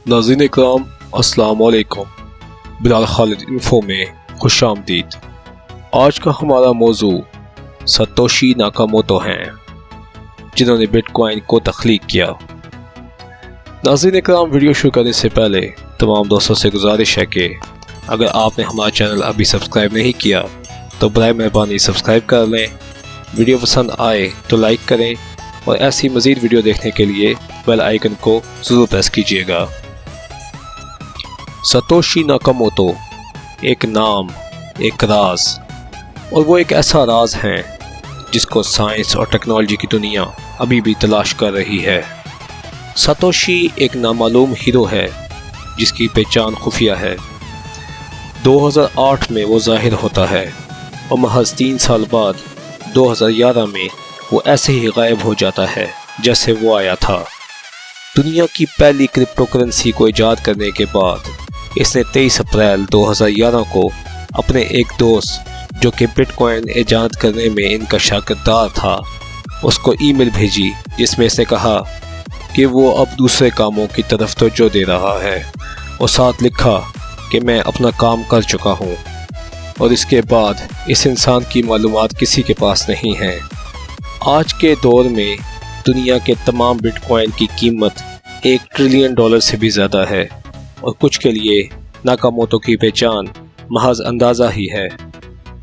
नाज़रीन इकराम अस्सलाम वालेकुम। बिलाल खालिद इन्फो में खुश आमदीद। आज का हमारा मौजू सतोशी नाकामोटो हैं, जिन्होंने बिटकॉइन को तख्लीक किया। नाज़रीन इकराम, वीडियो शुरू करने से पहले तमाम दोस्तों से गुजारिश है कि अगर आपने हमारा चैनल अभी सब्सक्राइब नहीं किया तो बराए मेहरबानी सब्सक्राइब कर लें। वीडियो पसंद आए तो लाइक करें और ऐसी मज़ीद वीडियो देखने के लिए बेल आइकन को ज़रूर प्रेस कीजिएगा। सतोशी नाकामोटो एक नाम, एक राज, और वो एक ऐसा राज है जिसको साइंस और टेक्नोलॉजी की दुनिया अभी भी तलाश कर रही है। सतोशी एक नामालूम हीरो है जिसकी पहचान खुफिया है। 2008 में वो ज़ाहिर होता है और महज 3 साल बाद 2011 में वो ऐसे ही गायब हो जाता है जैसे वो आया था। दुनिया की पहली क्रिप्टो करेंसी को ईजाद करने के बाद इसने 23 अप्रैल 2011 को अपने एक दोस्त जो कि बिटकॉइन ईजाद करने में इनका शागिर्दार था उसको ईमेल भेजी, जिसमें इसने कहा कि वो अब दूसरे कामों की तरफ तवज्जो दे रहा है और साथ लिखा कि मैं अपना काम कर चुका हूँ। और इसके बाद इस इंसान की मालूमात किसी के पास नहीं है। आज के दौर में दुनिया के तमाम बिटकॉइन की कीमत $1 ट्रिलियन से भी ज़्यादा है और कुछ के लिए नाकामोटो की पहचान महज अंदाज़ा ही है,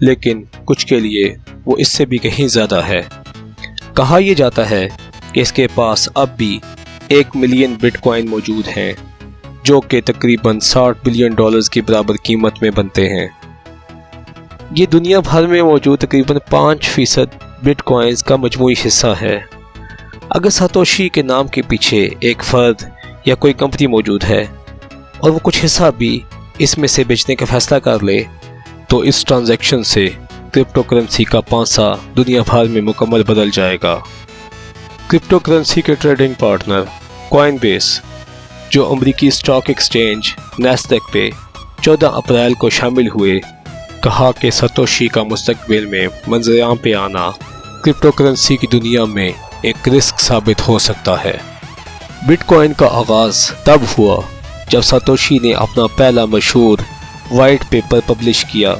लेकिन कुछ के लिए वो इससे भी कहीं ज़्यादा है। कहा यह जाता है कि इसके पास अब भी 1 मिलियन बिटकॉइन मौजूद हैं जो कि तकरीबन $60 बिलियन की बराबर कीमत में बनते हैं। ये दुनिया भर में मौजूद तकरीबन 5% बिटकॉइंस का मजमूई हिस्सा है। अगर सतोशी के नाम के पीछे एक फ़र्द या कोई कंपनी मौजूद है और वो कुछ हिस्सा भी इसमें से बेचने का फैसला कर ले तो इस ट्रांजैक्शन से क्रिप्टो करेंसी का पांसा दुनिया भर में मुकम्मल बदल जाएगा। क्रिप्टो करेंसी के ट्रेडिंग पार्टनर कॉइनबेस, जो अमेरिकी स्टॉक एक्सचेंज नैस्डैक पे 14 अप्रैल को शामिल हुए, कहा कि सतोशी का मुस्तकबिल में मंजर-ए-आम पे आना क्रिप्टो करेंसी की दुनिया में एक रिस्क साबित हो सकता है। बिटकॉइन का आगाज़ तब हुआ जब सतोशी ने अपना पहला मशहूर वाइट पेपर पब्लिश किया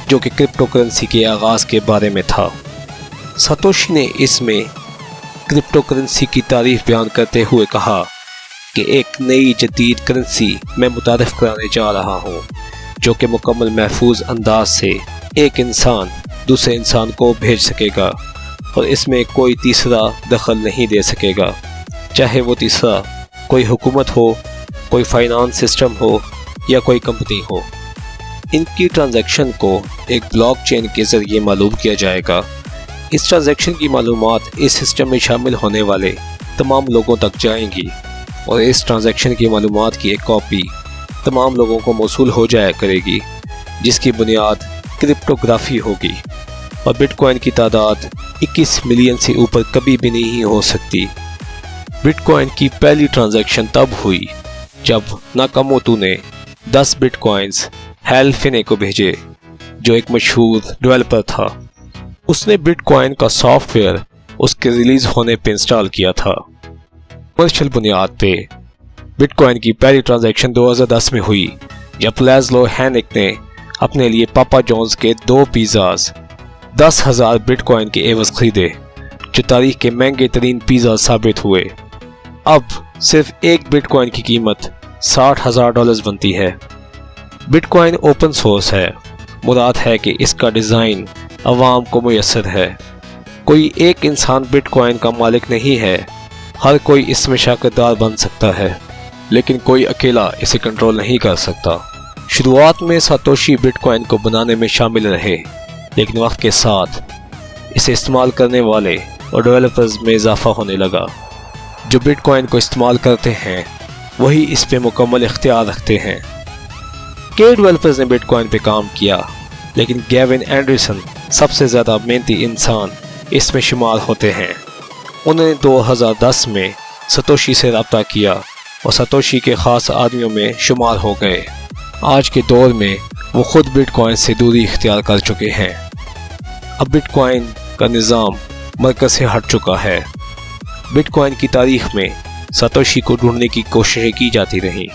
जो कि क्रिप्टो करेंसी के आगाज़ के बारे में था। सतोशी ने इसमें क्रिप्टो करेंसी की तारीफ बयान करते हुए कहा कि एक नई जदीद करेंसी मैं मुतारिफ कराने जा रहा हूँ जो कि मुकम्मल महफूज अंदाज से एक इंसान दूसरे इंसान को भेज सकेगा और इसमें कोई तीसरा दखल नहीं दे सकेगा, चाहे वो तीसरा कोई हुकूमत हो, कोई फाइनेंस सिस्टम हो या कोई कंपनी हो। इनकी ट्रांजैक्शन को एक ब्लॉकचेन के ज़रिए मालूम किया जाएगा। इस ट्रांजैक्शन की मालूमात इस सिस्टम में शामिल होने वाले तमाम लोगों तक जाएंगी और इस ट्रांजैक्शन की मालूमात की एक कॉपी तमाम लोगों को मौसूल हो जाया करेगी, जिसकी बुनियाद क्रिप्टोग्राफी होगी और बिटकॉइन की तादाद 21 मिलियन से ऊपर कभी भी नहीं हो सकती। बिटकॉइन की पहली ट्रांजैक्शन तब हुई जब नाकामोटो ने 10 बिटकॉइंस हैल फिने को भेजे, जो एक मशहूर डेवलपर था। उसने बिटकॉइन का सॉफ्टवेयर उसके रिलीज होने पे इंस्टॉल किया था। कमर्शियल बुनियाद पे बिटकॉइन की पहली ट्रांजैक्शन 2010 में हुई जब लैज़लो हैनिक ने अपने लिए पापा जॉन्स के 2 पिज़्ज़ास 10,000 बिटकॉइन के एवज खरीदे, जो तारीख के महंगे तरीन पिज़्ज़ा साबित हुए। अब सिर्फ एक बिटकॉइन की कीमत $60,000 बनती है। बिटकॉइन ओपन सोर्स है, मुराद है कि इसका डिज़ाइन अवाम को मुयस्सर है। कोई एक इंसान बिटकॉइन का मालिक नहीं है, हर कोई इसमें शागिर्दार बन सकता है, लेकिन कोई अकेला इसे कंट्रोल नहीं कर सकता। शुरुआत में सतोशी बिटकॉइन को बनाने में शामिल रहे, लेकिन वक्त के साथ इसे इस्तेमाल करने वाले और डेवलपर्स में इजाफा होने लगा। जो बिटकॉइन को इस्तेमाल करते हैं वही इस पे मुकम्मल इख्तियार रखते हैं। कई डेवलपर्स ने बिटकॉइन पे काम किया, लेकिन गेविन एंडरसन सबसे ज़्यादा मेहनती इंसान इसमें शुमार होते हैं। उन्होंने 2010 में सतोशी से रब्ता किया और सतोशी के ख़ास आदमियों में शुमार हो गए। आज के दौर में वो खुद बिटकॉइन से दूरी इख्तियार कर चुके हैं। अब बिटकॉइन का निज़ाम मरकज़ से हट चुका है। बिटकॉइन की तारीख में ساتوشی کو ڈھونڈنے کی کوششیں کی جاتی رہیں۔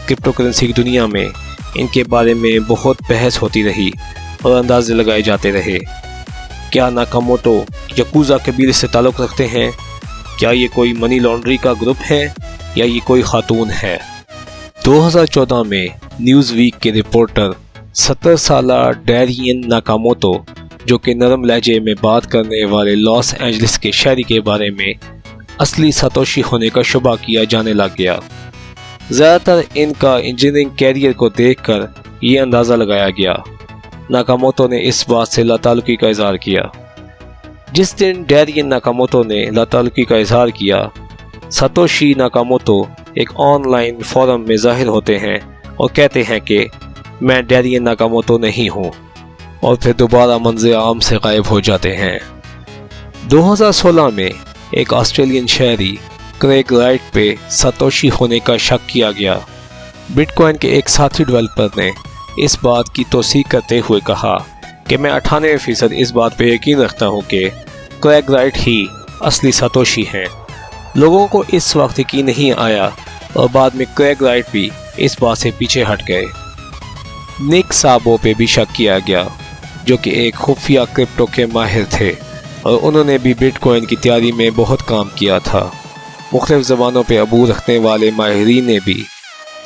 کرپٹو کرنسی کی دنیا میں ان کے بارے میں بہت بحث ہوتی رہی اور اندازے لگائے جاتے رہے۔ کیا ناکاموٹو یکوزا قبیلے سے تعلق رکھتے ہیں؟ کیا یہ کوئی منی لانڈری کا گروپ ہے یا یہ کوئی خاتون ہے؟ 2014 میں نیوز ویک کے رپورٹر 70 سالہ ڈیرین ناکاموٹو، جو کہ نرم لہجے میں بات کرنے والے لاس اینجلس کے شہری کے بارے میں اصلی ساتوشی ہونے کا شبہ کیا جانے لگ گیا۔ زیادہ تر ان کا انجینئرنگ کیریئر کو دیکھ کر یہ اندازہ لگایا گیا۔ ناکاموٹو نے اس بات سے لاتعلقی کا اظہار کیا۔ جس دن ڈیرین ناکاموٹو نے لاتعلقی کا اظہار کیا، ساتوشی ناکاموٹو ایک آن لائن فورم میں ظاہر ہوتے ہیں اور کہتے ہیں کہ میں ڈیرین ناکاموٹو نہیں ہوں، اور پھر دوبارہ منظر عام سے غائب ہو جاتے ہیں۔ 2016 میں ایک آسٹریلین شہری کریگ رائٹ پہ ساتوشی ہونے کا شک کیا گیا۔ بٹ کوائن کے ایک ساتھی ڈیولپر نے اس بات کی توثیق کرتے ہوئے کہا کہ میں 98% اس بات پہ یقین رکھتا ہوں کہ کریگ رائٹ ہی اصلی ساتوشی ہیں۔ لوگوں کو اس وقت یقین نہیں آیا اور بعد میں کریگ رائٹ بھی اس بات سے پیچھے ہٹ گئے۔ نک سابو پہ بھی شک کیا گیا، جو کہ ایک خفیہ کرپٹو کے ماہر تھے اور انہوں نے بھی بٹ کوائن کی تیاری میں بہت کام کیا تھا۔ مختلف زبانوں پہ عبور رکھنے والے ماہرین نے بھی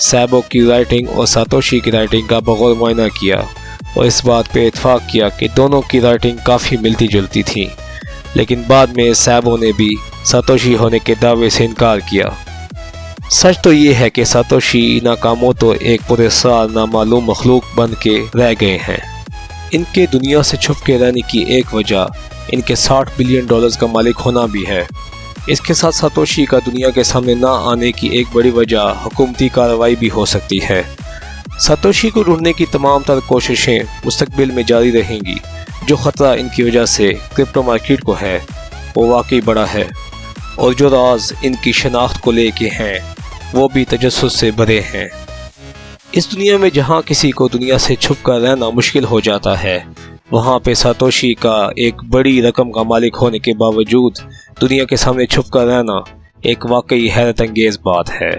سابو کی رائٹنگ اور ساتوشی کی رائٹنگ کا بغور معائنہ کیا اور اس بات پہ اتفاق کیا کہ دونوں کی رائٹنگ کافی ملتی جلتی تھی، لیکن بعد میں سابو نے بھی ساتوشی ہونے کے دعوے سے انکار کیا۔ سچ تو یہ ہے کہ ساتوشی ناکاموٹو ایک پراسرار نامعلوم مخلوق بن کے رہ گئے ہیں۔ ان کے دنیا سے چھپ کے رہنے کی ایک وجہ ان کے $60 بلین کا مالک ہونا بھی ہے۔ اس کے ساتھ ساتوشی کا دنیا کے سامنے نہ آنے کی ایک بڑی وجہ حکومتی کارروائی بھی ہو سکتی ہے۔ ساتوشی کو ڈھونڈنے کی تمام تر کوششیں مستقبل میں جاری رہیں گی۔ جو خطرہ ان کی وجہ سے کرپٹو مارکیٹ کو ہے وہ واقعی بڑا ہے، اور جو راز ان کی شناخت کو لے کے ہیں وہ بھی تجسس سے بھرے ہیں۔ اس دنیا میں جہاں کسی کو دنیا سے چھپ کر رہنا مشکل ہو جاتا ہے، وہاں پہ ساتوشی کا ایک بڑی رقم کا مالک ہونے کے باوجود دنیا کے سامنے چھپ کر رہنا ایک واقعی حیرت انگیز بات ہے۔